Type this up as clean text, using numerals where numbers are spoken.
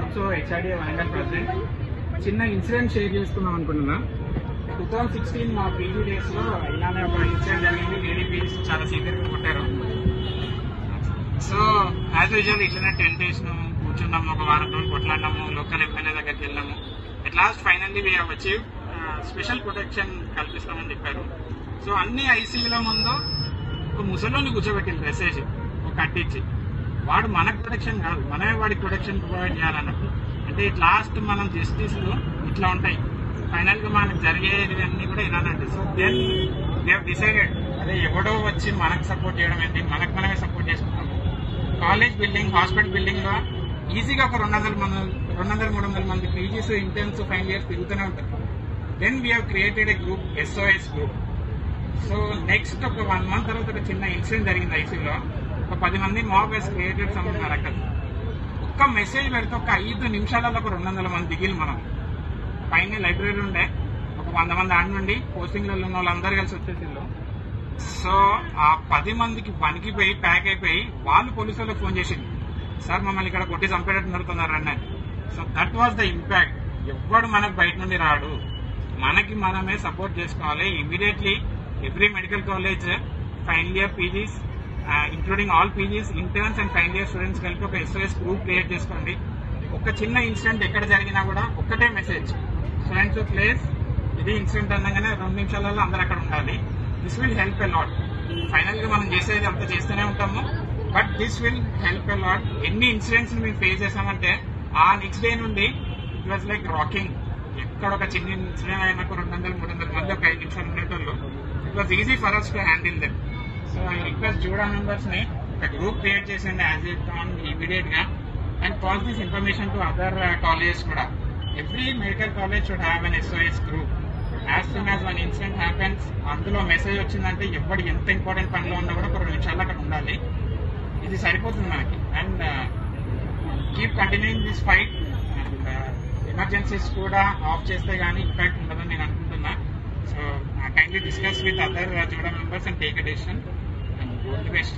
Also HRD Warangal president. చిన్న incident share చేసుకుందాం అనుకుంటున్నా. 2016 మా పీజీ డేస్ లో ఇలానే ఒక ఇన్సిడెంట్ జరిగింది. లేడీ పీజీస్ చాలా సీనియర్ కొట్టారు. సో యాజ్ యూజువల్ ఇట్లనే 10 days కూర్చున్నాము, ఒక వారం రోజులు కొట్లాడినాము, లోకల్ ఎమ్మెల్యే దగ్గరికి వెళ్ళాము. At last finally we have achieve special protection కల్పిస్తామని చెప్పారు. సో అన్ని ఐసీయూల ముందు ఒక ముసలోని కూర్చోబెట్టింది డ్రెస్ వేసి, ఒక కట్టించి. వాడు మనకు ప్రొటెక్షన్ కాదు, మనమే వాడికి ప్రొటెక్షన్ ప్రొవైడ్ చేయాలన్నట్టు. అంటే లాస్ట్ మనం జస్టిస్లు ఇట్లా ఉంటాయి, ఫైనల్ గా మనకు జరిగేవన్నీ కూడా ఇలానంటే. So then they have decided, అదే ఎవడో వచ్చి మనకు సపోర్ట్ చేయడం ఏంటి, మనకు మనమే సపోర్ట్ చేసుకుంటాము. కాలేజ్ బిల్డింగ్, హాస్పిటల్ బిల్డింగ్ లో ఈజీగా ఒక 200-300 మంది పీజీస్, ఇంటర్న్స్, ఫైనల్ ఇయర్స్ తిరుగుతూనే ఉంటారు. Then we have created a group, SOS group. So next ఒక 1 month తర్వాత ఒక చిన్న ఇన్సిడెంట్ జరిగింది ఐసీలో. ఒక 10 మంది మాబ్ హెస్ క్రియేటెడ్ సంబంధించిన అక్కడ ఒక్క మెసేజ్ పెడితే ఒక 5 నిమిషాలలో ఒక 200 మంది దిగిలు. మనం పైన లైబ్రరీ ఉండే ఒక 100 మంది ఆడ నుండి పోస్టింగ్లలో ఉన్న వాళ్ళందరూ కలిసి వచ్చేసిండ్రు. సో ఆ 10 మందికి వణికిపోయి ప్యాక్ అయిపోయి వాళ్ళు పోలీసు వాళ్ళకి ఫోన్ చేసింది, సార్ మమ్మల్ని ఇక్కడ కొట్టి చంపేటట్టు నడుతున్నారు అన్నారు. So that was the impact. ఎవ్వడు మనకు బయట నుండి రాడు, మనకి మనమే సపోర్ట్ చేసుకోవాలి. Immediately every medical college, final year PGs, including all PGs, interns and final year students కలిపి ఒక SOS గ్రూప్ క్రియేట్ చేసుకోండి. ఒక చిన్న ఇన్సిడెంట్ ఎక్కడ జరిగినా కూడా ఒక్కటే మెసేజ్, సో ప్లేస్ ఇది ఇన్సిడెంట్ అనగానే 2 నిమిషాలలో అందరూ అక్కడ ఉండాలి. This will help a lot. Final గా మనం చేసేది అంత చేస్తూనే ఉంటాము, but this will help a lot. ఎన్ని ఇన్సిడెంట్స్ మేము ఫేస్ చేసామంటే ఆ నెక్స్ట్ డే నుండి ఇట్ వాజ్ లైక్ రాకింగ్. ఎక్కడ ఒక చిన్న ఇన్సిడెంట్ అయినాక 200-300 మంది ఒక 5 నిమిషాలు ఉండేటోళ్ళు. It was easy for us to handle them. So I request JUDA members ని ఒక గ్రూప్ క్రియేట్ చేసండి యాజ్ ఇట్ ఆన్ ఇమీడియట్ గా, and pass this information to other colleges కూడా. Every medical college should have an SOS group. As soon as one incident happens, అందులో message వచ్చిందంటే ఎవరు ఎంత important పనిలో ఉన్నా కూడా ఒక 2 నిమిషాలు అక్కడ ఉండాలి. ఇది సరిపోతుంది మనకి. And keep continuing this fight. And emergencies కూడా ఆఫ్ చేస్తే గానీ ఇంపాక్ట్ ఉండదని నేను అనుకుంటున్నా. So kindly discuss with other Juda members and take a decision, and all the best.